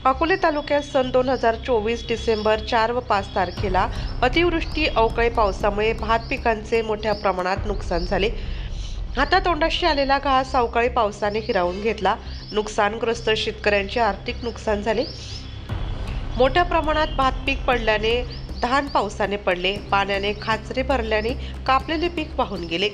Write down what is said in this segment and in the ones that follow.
अकोले तालुक्यात सन 2024 डिसेंबर 4 व 5 तारखेला अतिवृष्टी अवकाळी पावसामुळे भात पिकांचे मोठ्या प्रमाणात नुकसान झाले. हातातोंडाशी आलेला घास अवकाळी पावसाने हिरावून घेतला. नुकसानग्रस्त शेतकऱ्यांचे आर्थिक नुकसान झाले. मोठ्या प्रमाणात भात पीक पडल्याने धान पावसाने पडले. पाण्याने खाचरे भरल्याने कापलेले पीक वाहून गेले.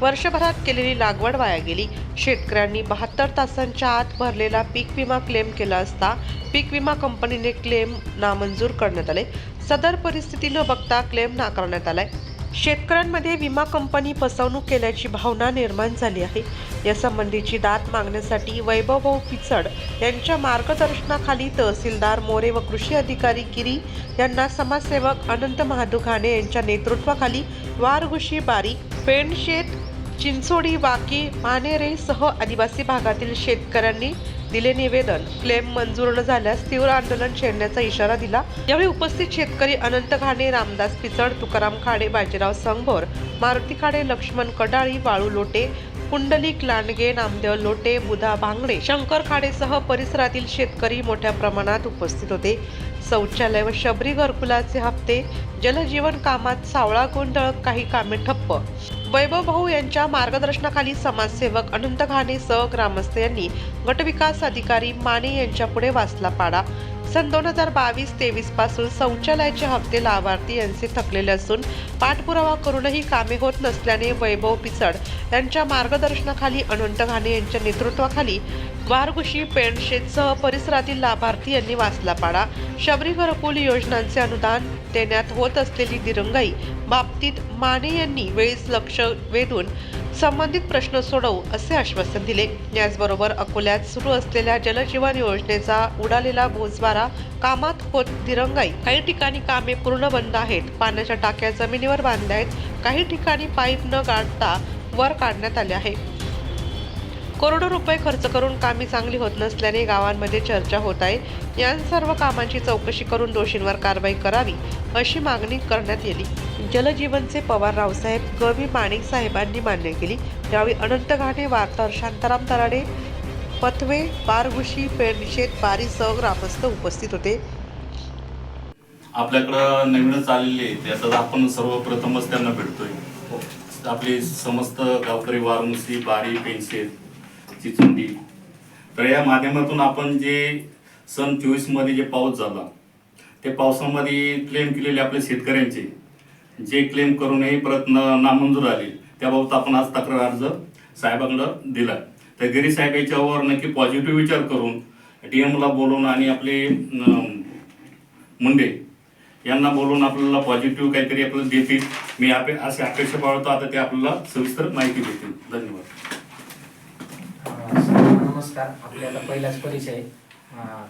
वर्षभरात केलेली लागवड वाया गेली. शेतकऱ्यांनी 72 तासांच्या आत भरलेला पीक विमा क्लेम केला असता पीक विमा कंपनीने क्लेम नामंजूर करण्यात आले. सदर परिस्थिती न बघता क्लेम नाकारण्यात आलाय. शेतकऱ्यांमध्ये विमा कंपनी फसवणूक केल्याची भावना निर्माण झाली आहे. यासंबंधीची दाद मागण्यासाठी वैभव पिचड यांच्या मार्गदर्शनाखाली तहसीलदार मोरे व कृषी अधिकारी गिरी यांना समाजसेवक अनंत महादुखाने यांच्या नेतृत्वाखाली वारघुशी, बारी, पेणशेत, चिंचोडी, वाकी, मानेरे सह आदिवासी भागातील शेतकऱ्यांनी दिले निवेदन. क्लेम मंजूर न झाल्यास तीव्र आंदोलन छेडण्याचा इशारा दिला. यावेळी उपस्थित शेतकरी अनंत घाणे, रामदास पिचड, तुकाराम खाडे, बाजीराव संगभोर, मारुती खाडे, लक्ष्मण कडाळी, वाळू लोटे, पुंडलिक लांडगे, नामदेव लोटे, बुधा भांगडे, शंकर खाडेसह परिसरातील शेतकरी मोठ्या प्रमाणात उपस्थित होते. शौचालय व शबरी घरकुलाचे हप्ते, जलजीवन कामात सावळा गोंधळ, काही कामे ठप्प. वैभव भाऊ यांच्या मार्गदर्शनाखाली समाजसेवक अनंत घाणे सह ग्रामस्थ यांनी गटविकास अधिकारी माने यांच्या पुढे वाचला पाडा. सन 2022-23 पासून शौचालयाचे हप्ते लाभार्थी यांचे थकलेले असून पाठपुरावा करूनही कामे होत नसल्याने वैभव पिचड यांच्या मार्गदर्शनाखाली अनंत घाणे यांच्या नेतृत्वाखाली वारघुशी, पेणशेतसह परिसरातील लाभार्थी यांनी वाचला पाडा. शबरी घरकुल योजनांचे अनुदान देण्यात होत असलेली दिरंगाई बाबतीत माने यांनी वेळीच लक्ष वेधून संबंधित प्रश्न सोडवू असे आश्वासन दिले. याचबरोबर अकोल्यात सुरू असलेल्या जलजीवन योजनेचा उडालेला बोजवारा कामात होत दिरंगाई. काही ठिकाणी कामे पूर्ण बंद आहेत. पाण्याच्या टाक्या जमिनीवर बांधल्या आहेत. काही ठिकाणी पाईप न गाठता वर काढण्यात आले आहे. करोडो रुपये खर्च करून कामे चांगली होत नसल्याने गावांमध्ये चर्चा होत आहे. या सर्व कामांची चौकशी करून दोषींवर कारवाई करावी अशी मागणी करण्यात येईल. जलजीवनचे पवार रावसाहेब गवी माणिक साहेबांनी मान्य केली. यावेळी अनंत घाणे, वार्ताहर शांताराम तराडे, पथवे, वारघुशी, पेणशेत, बारीसह ग्रामस्थ उपस्थित होते. आपल्याकडं नवीनच आलेले आहेत, त्यात आपण सर्वप्रथमच त्यांना भेटतोय. आपले समस्त गावकरी वारमुसी, बारी, पेणशेत, चिचुंडी. तर या माध्यमातून आपण जे सन 24 मध्ये जे पाऊस झाला, ते पावसामध्ये क्लेम केलेले आपल्या शेतकऱ्यांचे जे क्लेम करूनही परत नामंजूर आले, त्याबाबत आपण आज तक्रार अर्ज साहेबांकडे दिला. तर गिरी साहेब याच्यावर नक्की पॉझिटिव्ह विचार करून DM ला बोलवून आणि आपले मुंडे यांना बोलून आपल्याला पॉझिटिव्ह काहीतरी आपल्याला देतील. मी अशी अपेक्षा बाळगतो. आता ते आपल्याला सविस्तर माहिती देतील. धन्यवाद. नमस्कार. आपल्याला पहिलाच परिचय.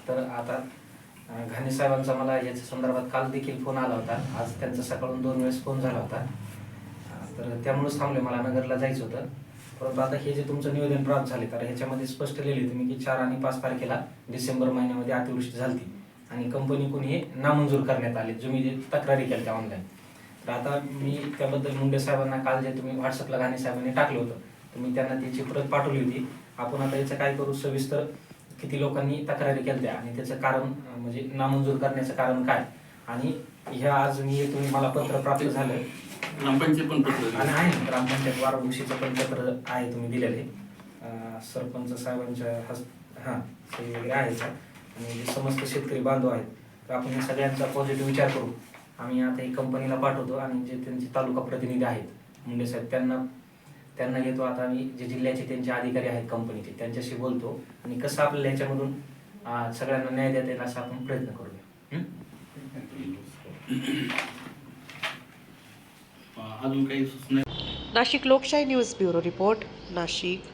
तर आता घाणे साहेबांचा मला याच्या संदर्भात काल देखील फोन आला होता. आज त्यांचा सकाळून 2 वेळेस फोन झाला होता. तर त्यामुळेच थांबले, मला नगरला जायचं होतं. परंतु आता हे जे तुमचं निवेदन प्राप्त झाले, तर ह्याच्यामध्ये स्पष्ट लिहिले तुम्ही की 4 आणि 5 तारखेला डिसेंबर महिन्यामध्ये अतिवृष्टी झाली आणि कंपनीकडून हे नामंजूर करण्यात आले, तुम्ही जे तक्रारी केल्या त्या ऑनलाईन. तर आता मी त्याबद्दल मुंडे साहेबांना काल जे तुम्ही व्हॉट्सअपला घाणे साहेबांनी टाकलं होतं, तर मी त्यांना त्याची प्रत पाठवली होती. आपण आता याचं काय करू, सविस्तर किती लोकांनी तक्रारी केल्या आणि त्याचं कारण म्हणजे नामंजूर करण्याचं कारण काय, आणि ह्या आज मी तुम्ही मला पत्र प्राप्त झालं. ग्रामपंचायत पण पत्र आणि आहे ग्रामपंचायत वारघुशीचं पण पत्र आहे तुम्ही दिलेले. सरपंच साहेबांच्या ते वगैरे आहे. आणि जे समस्त शेतकरी बांधव आहेत, तर आपण या सगळ्यांचा पॉझिटिव्ह विचार करू. आम्ही आता ही कंपनीला पाठवतो आणि जे त्यांचे तालुका प्रतिनिधी आहेत मुंडे साहेब, त्यांना घेतो. आता आम्ही जे जिल्ह्याचे त्यांचे अधिकारी आहेत कंपनीचे, त्यांच्याशी बोलतो आणि कसं आपल्याला याच्यामधून सगळ्यांना न्याय देता येईल असा आपण प्रयत्न करूया. अजून काही सूचना? नाशिक लोकशाही न्यूज ब्युरो रिपोर्ट, नाशिक.